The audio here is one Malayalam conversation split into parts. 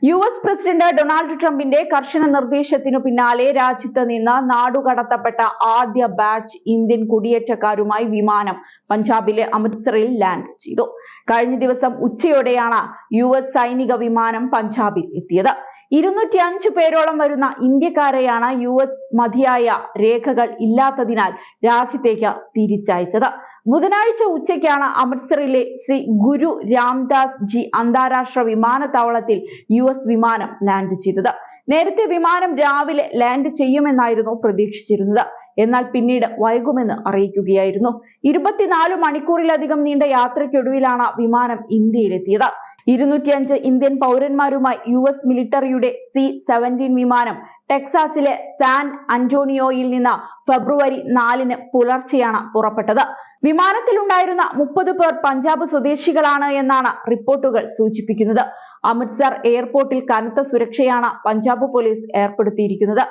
യുഎസ് പ്രസിഡന്റ് ഡൊണാൾഡ് ട്രംപിന്റെ കർശന നിർദ്ദേശത്തിനു പിന്നാലെ രാജ്യത്ത് നിന്ന് നാടുകടത്തപ്പെട്ട ആദ്യ ബാച്ച് ഇന്ത്യൻ കുടിയേറ്റക്കാരുമായി വിമാനം പഞ്ചാബിലെ അമൃത്സറിൽ ലാൻഡ് ചെയ്തു. കഴിഞ്ഞ ദിവസം ഉച്ചയോടെയാണ് യുഎസ് സൈനിക വിമാനം പഞ്ചാബിൽ എത്തിയത്. 205 പേരോളം വരുന്ന ഇന്ത്യക്കാരെയാണ് യുഎസ് മതിയായ രേഖകൾ ഇല്ലാത്തതിനാൽ രാജ്യത്തേക്ക് തിരിച്ചയച്ചത്. ബുധനാഴ്ച ഉച്ചയ്ക്കാണ് അമൃത്സറിലെ ശ്രീ ഗുരു രാംദാസ് ജി അന്താരാഷ്ട്ര വിമാനത്താവളത്തിൽ യുഎസ് വിമാനം ലാൻഡ് ചെയ്തത്. നേരത്തെ വിമാനം രാവിലെ ലാൻഡ് ചെയ്യുമെന്നായിരുന്നു പ്രതീക്ഷിച്ചിരുന്നത്. എന്നാൽ പിന്നീട് വൈകുമെന്ന് അറിയിക്കുകയായിരുന്നു. 24 മണിക്കൂറിലധികം നീണ്ട യാത്രയ്ക്കൊടുവിലാണ് വിമാനം ഇന്ത്യയിലെത്തിയത്. 205 ഇന്ത്യൻ പൗരന്മാരുമായി യുഎസ് മിലിറ്ററിയുടെ C-17 വിമാനം ടെക്സാസിലെ സാൻ അന്റോണിയോയിൽ നിന്ന് ഫെബ്രുവരി 4-ന് പുലർച്ചെയാണ് പുറപ്പെട്ടത്. വിമാനത്തിലുണ്ടായിരുന്ന 30 പേർ പഞ്ചാബ് സ്വദേശികളാണ് എന്നാണ് റിപ്പോർട്ടുകൾ സൂചിപ്പിക്കുന്നത്. അമൃത്സർ എയർപോർട്ടിൽ കനത്ത സുരക്ഷയാണ് പഞ്ചാബ് പോലീസ് ഏർപ്പെടുത്തിയിരിക്കുന്നത്.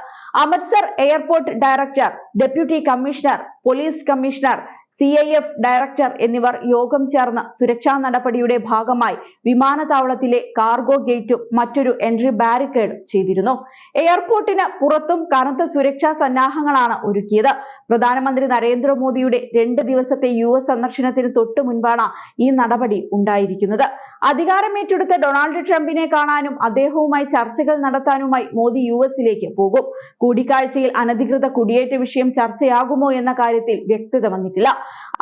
Amritsar airport director, deputy commissioner, police commissioner, CIF director എന്നിവർ യോഗം ചേർന്ന് സുരക്ഷാ നടപടിയുടെ ഭാഗമായി വിമാനത്താവളത്തിലെ കാർഗോ ഗേറ്റും മറ്റൊരു എൻട്രി ബാരിക്കേഡും ചെയ്തിരുന്നു. എയർപോർട്ടിന് പുറത്തും കനത്ത സുരക്ഷാ സന്നാഹങ്ങളാണ് ഒരുക്കിയത്. പ്രധാനമന്ത്രി നരേന്ദ്രമോദിയുടെ 2 ദിവസത്തെ യുഎസ് സന്ദർശനത്തിന് തൊട്ടു മുൻപാണ് ഈ നടപടി ഉണ്ടായിരിക്കുന്നത്. അധികാരമേറ്റെടുത്ത ഡൊണാൾഡ് ട്രംപിനെ കാണാനും അദ്ദേഹവുമായി ചർച്ചകൾ നടത്താനുമായി മോദി യുഎസിലേക്ക് പോകും. കൂടിക്കാഴ്ചയിൽ അനധികൃത കുടിയേറ്റ വിഷയം ചർച്ചയാകുമോ എന്ന കാര്യത്തിൽ വ്യക്തത വന്നിട്ടില്ല.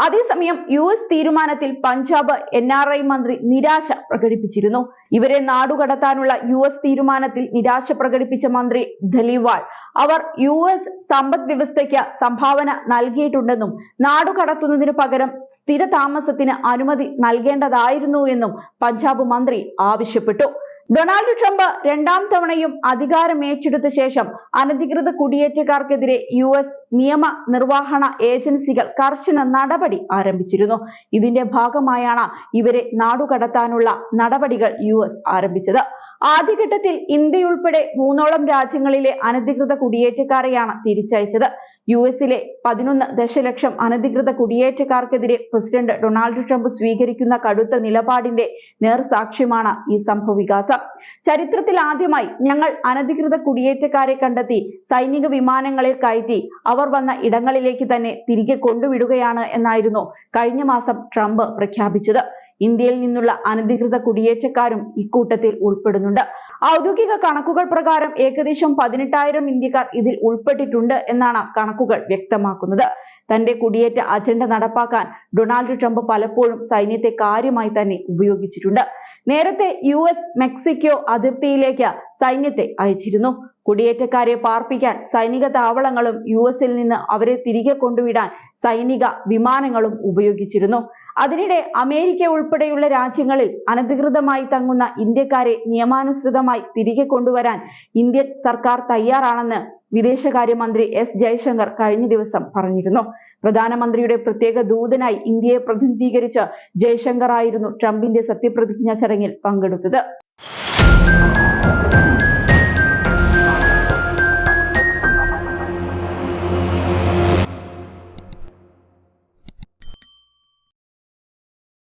അതേസമയം യുഎസ് തീരുമാനത്തിൽ പഞ്ചാബ് NRI മന്ത്രി നിരാശ പ്രകടിപ്പിച്ചിരുന്നു. ഇവരെ നാടുകടത്താനുള്ള യുഎസ് തീരുമാനത്തിൽ നിരാശ പ്രകടിപ്പിച്ച മന്ത്രി ധലിവാൾ അവർ യുഎസ് സമ്പദ് വ്യവസ്ഥയ്ക്ക് സംഭാവന നൽകിയിട്ടുണ്ടെന്നും നാടുകടത്തുന്നതിനു പകരം സ്ഥിര താമസത്തിന് അനുമതി നൽകേണ്ടതായിരുന്നു എന്നും പഞ്ചാബ് മന്ത്രി ആവശ്യപ്പെട്ടു. ഡൊണാൾഡ് ട്രംപ് 2ാം തവണയും അധികാരമേറ്റെടുത്ത ശേഷം അനധികൃത കുടിയേറ്റക്കാർക്കെതിരെ യുഎസ് നിയമ നിർവഹണ ഏജൻസികൾ കർശന നടപടി ആരംഭിച്ചിരുന്നു. ഇതിന്റെ ഭാഗമായാണ് ഇവരെ നാടുകടത്താനുള്ള നടപടികൾ യുഎസ് ആരംഭിച്ചത്. ആദ്യഘട്ടത്തിൽ ഇന്ത്യയുൾപ്പെടെ 3ഓളം രാജ്യങ്ങളിലെ അനധികൃത കുടിയേറ്റക്കാരെയാണ് തിരിച്ചയച്ചത്. യുഎസിലെ 11 ദശലക്ഷം അനധികൃത കുടിയേറ്റക്കാർക്കെതിരെ പ്രസിഡന്റ് ഡൊണാൾഡ് ട്രംപ് സ്വീകരിക്കുന്ന കടുത്ത നിലപാടിന്റെ നേർസാക്ഷ്യമാണ് ഈ സംഭവവികാസം. ചരിത്രത്തിൽ ആദ്യമായി ഞങ്ങൾ അനധികൃത കുടിയേറ്റക്കാരെ കണ്ടെത്തി സൈനിക വിമാനങ്ങളിൽ കയറ്റി അവർ വന്ന ഇടങ്ങളിലേക്ക് തന്നെ തിരികെ കൊണ്ടുവിടുകയാണ് എന്നായിരുന്നു കഴിഞ്ഞ മാസം ട്രംപ് പ്രഖ്യാപിച്ചത്. ഇന്ത്യയിൽ നിന്നുള്ള അനധികൃത കുടിയേറ്റക്കാരും ഇക്കൂട്ടത്തിൽ ഉൾപ്പെടുന്നുണ്ട്. ഔദ്യോഗിക കണക്കുകൾ പ്രകാരം ഏകദേശം 18,000 ഇന്ത്യക്കാർ ഇതിൽ ഉൾപ്പെട്ടിട്ടുണ്ട് എന്നാണ് കണക്കുകൾ വ്യക്തമാക്കുന്നത്. തന്റെ കുടിയേറ്റ അജണ്ട നടപ്പാക്കാൻ ഡൊണാൾഡ് ട്രംപ് പലപ്പോഴും സൈന്യത്തെ കാര്യമായി തന്നെ ഉപയോഗിച്ചിട്ടുണ്ട്. നേരത്തെ യുഎസ് മെക്സിക്കോ അതിർത്തിയിലേക്ക് സൈന്യത്തെ അയച്ചിരുന്നു. കുടിയേറ്റക്കാരെ പാർപ്പിക്കാൻ സൈനിക താവളങ്ങളും യുഎസിൽ നിന്ന് അവരെ തിരികെ കൊണ്ടുവിടാൻ സൈനിക വിമാനങ്ങളും ഉപയോഗിച്ചിരുന്നു. അതിനിടെ അമേരിക്ക ഉൾപ്പെടെയുള്ള രാജ്യങ്ങളിൽ അനധികൃതമായി തങ്ങുന്ന ഇന്ത്യക്കാരെ നിയമാനുസൃതമായി തിരികെ കൊണ്ടുവരാൻ ഇന്ത്യൻ സർക്കാർ തയ്യാറാണെന്ന് വിദേശകാര്യമന്ത്രി S. ജയശങ്കർ കഴിഞ്ഞ ദിവസം പറഞ്ഞിരുന്നു. പ്രധാനമന്ത്രിയുടെ പ്രത്യേക ദൂതനായി ഇന്ത്യയെ പ്രതിനിധീകരിച്ച് ജയശങ്കർ ആയിരുന്നു ട്രംപിന്റെ സത്യപ്രതിജ്ഞാ ചടങ്ങിൽ പങ്കെടുത്തത്.